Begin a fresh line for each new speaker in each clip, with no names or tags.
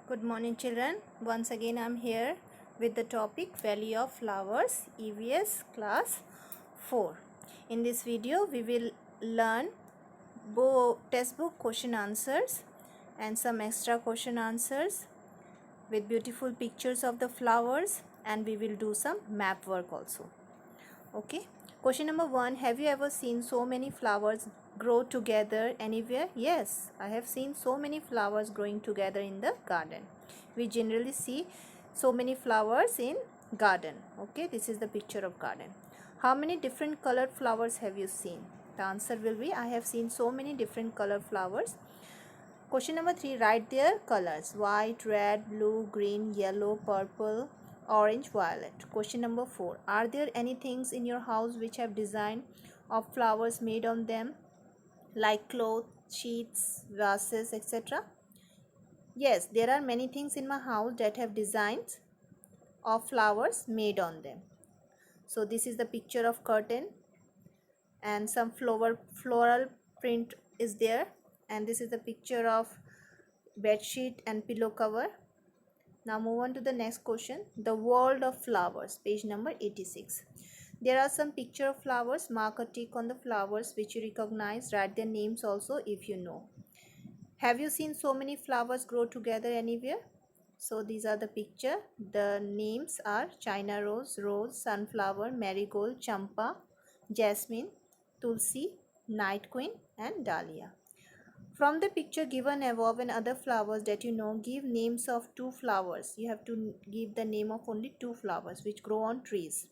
Good morning, children. Once again, I'm here with the topic Value of Flowers, EVS class 4. In this video, we will learn textbook question answers and some extra question answers with beautiful pictures of the flowers, and we will do some map work also. Okay. Question number 1. Have you ever seen so many flowers grow together anywhere? Yes, I have seen so many flowers growing together in the garden. We generally see so many flowers in garden. Okay, this is the picture of garden. How many different colored flowers have you seen? The answer will be I have seen so many different colored flowers. Question number 3. Write their colors: white, red, blue, green, yellow, purple, orange, violet. Question number 4. Are there any things in your house which have design of flowers made on them, like cloth, sheets, vases, etc.? Yes, there are many things in my house that have designs of flowers made on them. So this is the picture of curtain and some floral print is there, and this is the picture of bed sheet and pillow cover. Now move on to the next question. The world of flowers, page number 86. There are some picture of flowers. Mark a tick on the flowers which you recognize. Write their names also if you know. Have you seen so many flowers grow together anywhere? So these are the picture. The names are China rose, rose, sunflower, marigold, champa, jasmine, tulsi, night queen and dahlia. From the picture given above and other flowers that you know, give names of two flowers. You have to give the name of only two flowers which grow on trees.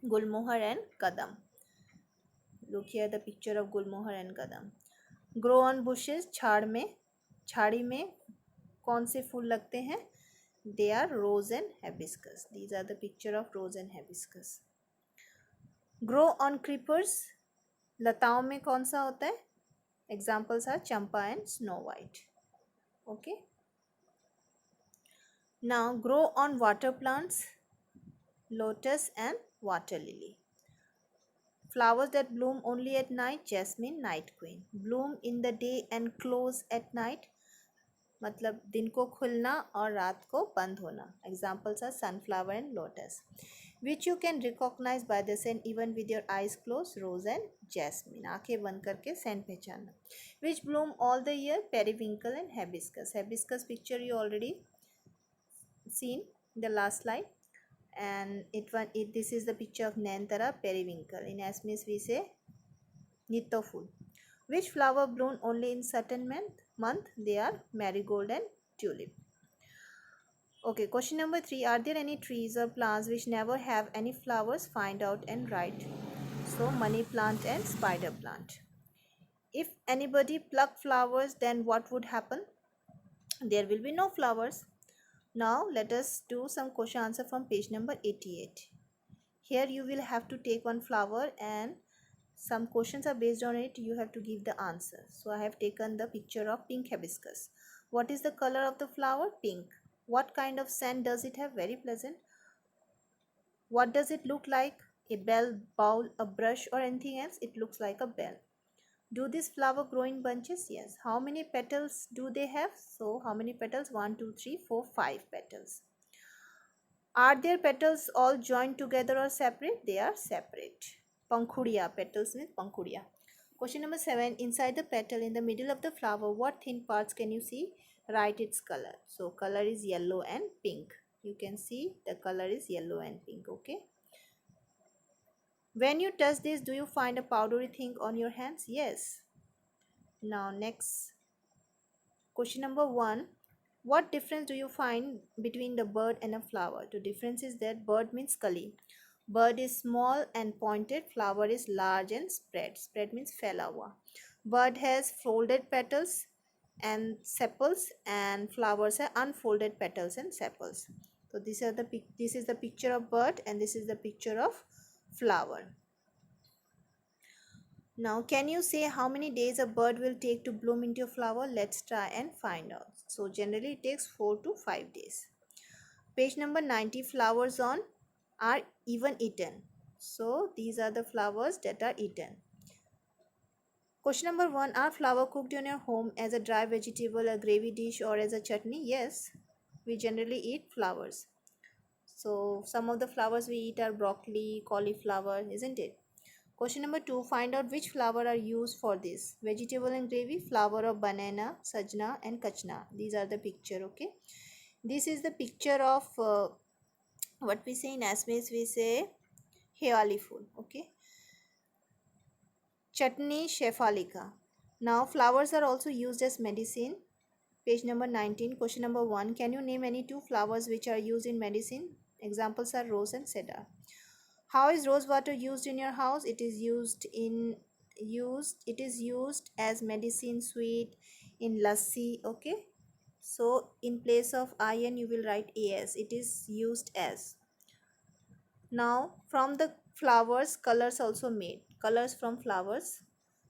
Gulmohar and Kadam. Look here the picture of Gulmohar and Kadam. Grow on bushes, झाड़ में, झाड़ी में कौन से फूल लगते हैं? They are rose and hibiscus. These are the picture of rose and hibiscus. Grow on creepers. लताओं में कौन सा होता है? Examples are champa and snow white. Okay. Now grow on water plants, lotus and water lily. Flowers that bloom only at night, jasmine, night queen. Bloom in the day and close at night, मतलब दिन को खुलना और रात को बंद होना. Examples are sunflower and lotus, which you can recognize by the scent even with your eyes closed. Rose and jasmine. आंखें बंद करके scent पहचानना. Which bloom all the year, periwinkle and hibiscus. Hibiscus picture you already seen in the last slide, and this is the picture of Nayanthara, periwinkle. In Assamese we say Nitto fool. Which flower bloom only in certain month? They are marigold and tulip. Okay, question number 3. Are there any trees or plants which never have any flowers? Find out and write. So money plant and spider plant. If anybody pluck flowers, then what would happen? There will be no flowers. Now let us do some question answer from page number 88. Here you will have to take one flower and some questions are based on it. You have to give the answer. So I have taken the picture of pink hibiscus. What is the color of the flower? Pink. What kind of scent does it have? Very pleasant. What does it look like? A bell, bowl, a brush or anything else? It looks like a bell. Do this flower grow in bunches? Yes. How many petals do they have? So how many petals? 1, 2, 3, 4, 5 petals. Are their petals all joined together or separate? They are separate. Pankhudiya. Petals means pankhudiya. Question number 7. Inside the petal in the middle of the flower, what thin parts can you see? Write its color. So color is yellow and pink. You can see the color is yellow and pink. Okay. When you touch this, do you find a powdery thing on your hands? Yes. Now next. Question number 1. What difference do you find between the bird and a flower? The difference is that bird means kali. Bird is small and pointed. Flower is large and spread. Spread means fella hua. Bird has folded petals and sepals, and flowers have unfolded petals and sepals. So this is the picture of bird and this is the picture of flower. Now, can you say how many days a bird will take to bloom into a flower? Let's try and find out. So, generally it takes 4 to 5 days. Page number 90, flowers on are even eaten. So, these are the flowers that are eaten. Question number 1, are flower cooked in your home as a dry vegetable, a gravy dish or as a chutney? Yes. we generally eat flowers. So some of the flowers we eat are broccoli, cauliflower, isn't it? Question number 2, find out which flower are used for this. Vegetable and gravy, flower of banana, sajna and kachna. These are the picture, okay? This is the picture of what we say in Assamese, we say heali fool, okay? Chutney shefalika. Now flowers are also used as medicine. Page number 19. Question number 1. Can you name any two flowers which are used in medicine? Examples are rose and cedar. How is rose water used in your house? It is used as medicine, sweet, in lassi, okay? So in place of IN you will write AS. It is used as. Now from the flowers, colors also made. Colors from flowers.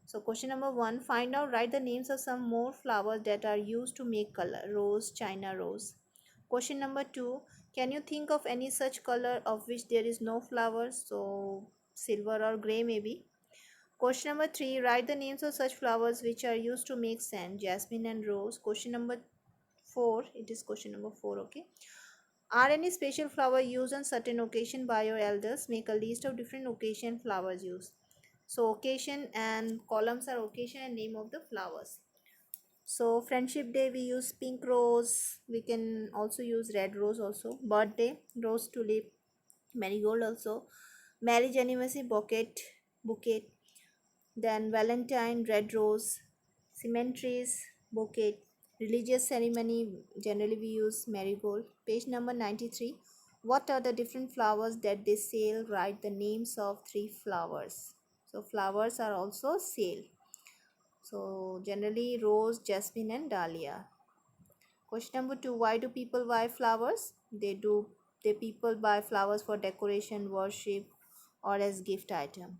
So question number 1, find out, write the names of some more flowers that are used to make color. Rose, China rose. Question number 2, can you think of any such color of which there is no flower? So silver or gray maybe. Question number 3, write the names of such flowers which are used to make scent. Jasmine and rose. Question number 4, it is question number 4, okay. Are any special flower used on certain occasion by your elders? Make a list of different occasion flowers used. So occasion and columns are occasion and name of the flowers. So friendship day we use pink rose. We can also use red rose also. Birthday, rose, tulip, marigold also. Marriage anniversary, bouquet. Then Valentine, red rose. Cemeteries, bouquet. Religious ceremony, generally we use marigold. Page number 93. What are the different flowers that they sell? Write the names of 3 flowers. So flowers are also sale. So generally rose, jasmine and dahlia. Question number 2, why do people buy flowers? They people buy flowers for decoration, worship or as gift item.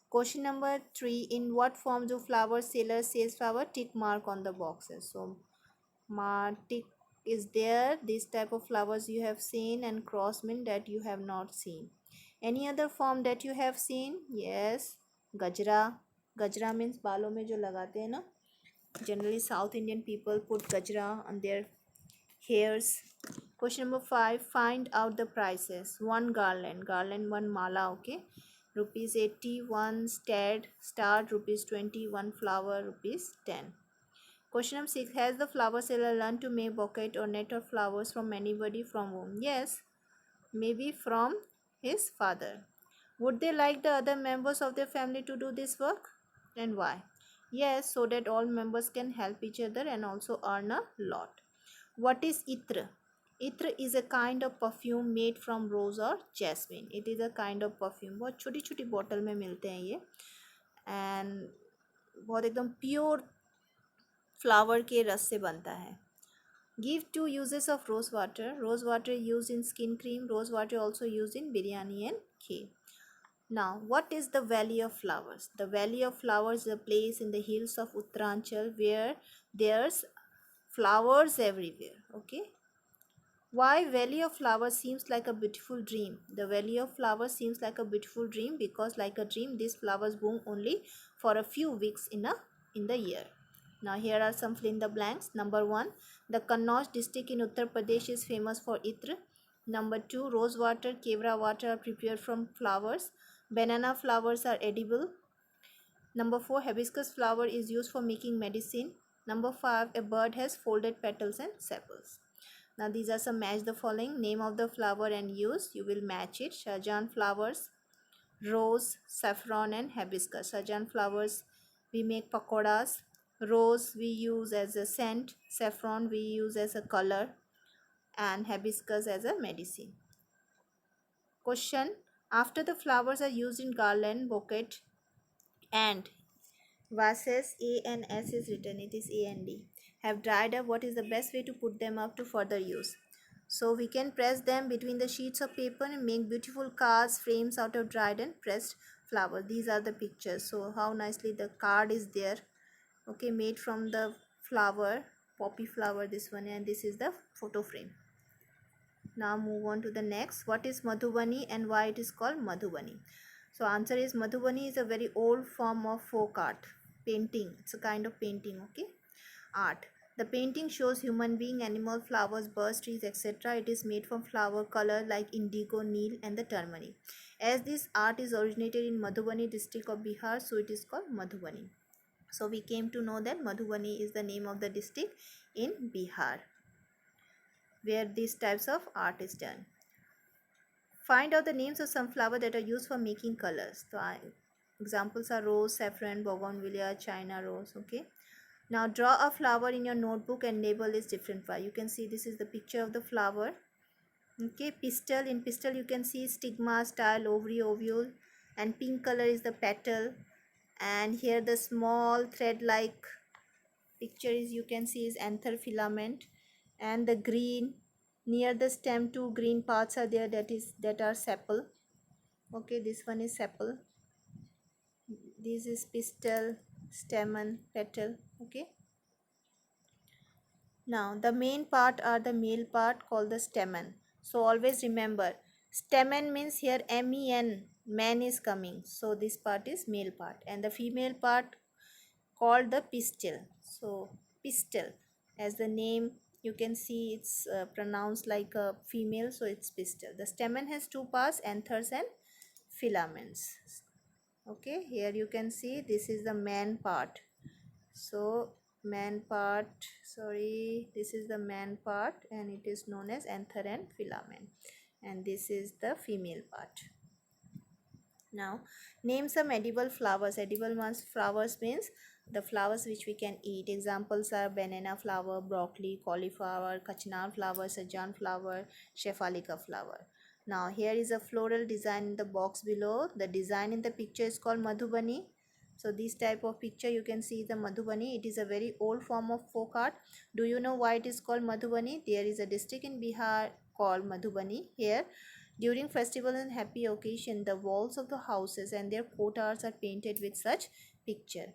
Question number 3, in what form do flower sellers sales flower? Tick mark on the boxes. So tick is there. This type of flowers you have seen, and cross mean that you have not seen. Any other form that you have seen? Yes, gajra. Gajra means बालों में जो लगाते हैं ना. Generally South Indian people put gajra on their hairs. Question number 5, find out the prices. One garland, one mala, okay, rupees 80. One star rupees 20. One flower rupees 10. Question number 6, has the flower seller learned to make bouquet or net of flowers from anybody? From whom? Yes, maybe from his father. Would they like the other members of their family to do this work? And why? Yes, so that all members can help each other and also earn a lot. What is itra? Itra is a kind of perfume made from rose or jasmine. It is a kind of perfume. बहुत छोटी छोटी bottle में मिलते हैं ये, and बहुत एकदम pure flower के रस से बनता है. Give 2 uses of rose water. Rose water used in skin cream. Rose water also used in biryani and kheer. Now, what is the Valley of Flowers? The Valley of Flowers is a place in the hills of Uttaranchal where there's flowers everywhere. Okay. Why Valley of Flowers seems like a beautiful dream? The Valley of Flowers seems like a beautiful dream because, like a dream, these flowers bloom only for a few weeks in the year. Now here are some fill in the blanks. Number 1, the Kannauj district in Uttar Pradesh is famous for Itra. Number 2, rose water, kevra water are prepared from flowers. Banana flowers are edible. Number 4, hibiscus flower is used for making medicine. Number 5, a bird has folded petals and sepals. Now these are some match the following. Name of the flower and use. You will match it. Shahjan flowers, rose, saffron and hibiscus. Shahjan flowers we make pakoras. Rose we use as a scent. Saffron we use as a color. And hibiscus as a medicine. Question. After the flowers are used in garland, bouquet and vases, A and S is written, it is A and D, have dried up, what is the best way to put them up to further use? So we can press them between the sheets of paper and make beautiful cards, frames out of dried and pressed flowers. These are the pictures. So how nicely the card is there, okay, made from the flower, poppy flower, this one, and this is the photo frame. Now move on to the next. What is Madhubani and why it is called Madhubani? So answer is Madhubani is a very old form of folk art, painting. It's a kind of painting, okay, art. The painting shows human being, animal, flowers, birds, trees, etc. It is made from flower color like indigo, neil, and the turmeric. As this art is originated in Madhubani district of Bihar, so it is called Madhubani. So we came to know that Madhubani is the name of the district in Bihar where these types of art is done. Find out the names of some flowers that are used for making colors. So examples are rose, saffron, bougainvillea, china rose. Okay. Now draw a flower in your notebook and label its different flower. You can see this is the picture of the flower. Okay, pistil. In pistil you can see stigma, style, ovary, ovule, and pink color is the petal. And here the small thread-like picture is you can see is anther filament, and the green near the stem two green parts are there that are sepal. Okay, this one is sepal. This is pistil, stamen, petal. Okay. Now the main part are the male part called the stamen. So always remember stamen means here men, man is coming. So this part is male part, and the female part called the pistil. So pistil, as the name you can see it's pronounced like a female, so it's pistil. The stamen has two parts, anthers and filaments. Okay, here you can see this is the man part. So man part, sorry, this is the man part and it is known as anther and filament, and this is the female part. Now name some edible flowers. Edible flowers means the flowers which we can eat. Examples are banana flower, broccoli, cauliflower, kachnar flower, sajan flower, shefalika flower. Now here is a floral design in the box below. The design in the picture is called Madhubani. So this type of picture you can see the Madhubani. It is a very old form of folk art. Do you know why it is called Madhubani? There is a district in Bihar called Madhubani. Here during festival and happy occasion, the walls of the houses and their courtyards are painted with such picture.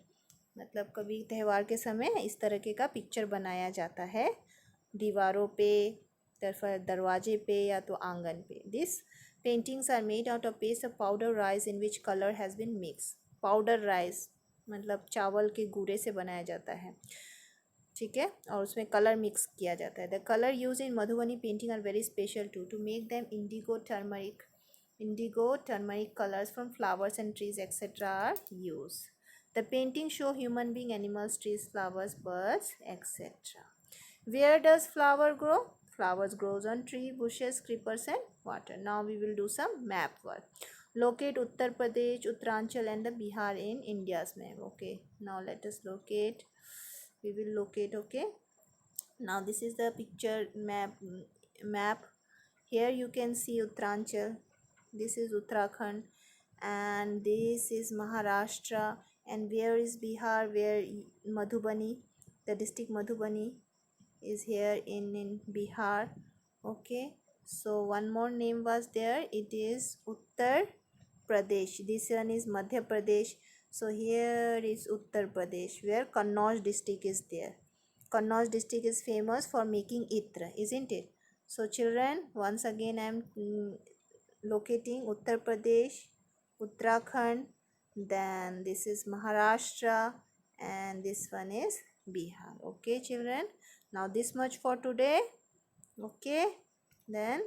मतलब कभी त्यौहार के समय इस तरह के का picture बनाया जाता है दीवारों पे, दरवाजे पे या तो आंगन पे. These paintings are made out of paste of powder rice in which color has been mixed. Powder rice मतलब चावल के गूड़े से बनाया जाता है, ठीक है, और उसमें कलर मिक्स किया जाता है. The colour use in Madhubani painting are very special to make them indigo turmeric colors from flowers and trees etc are used. The painting show human being, animals, trees, flowers, birds etc. Where does flower grow? Flowers grows on tree, bushes, creepers and water. Now we will do some map work. Locate Uttar Pradesh, Uttaranchal and the Bihar in India's map. Okay, now let us locate. We will locate. Okay, now this is the picture map. Here you can see Uttaranchal, this is Uttarakhand, and this is Maharashtra. And where is Bihar? Where Madhubani, the district Madhubani is here in Bihar. Okay, so one more name was there, it is Uttar Pradesh. This one is Madhya Pradesh. So here is Uttar Pradesh where Kannauj district is there. Kannauj district is famous for making itra, isn't it? So children, once again I am locating Uttar Pradesh, Uttarakhand, then this is Maharashtra, and this one is Bihar. Okay children, now this much for today. Okay, then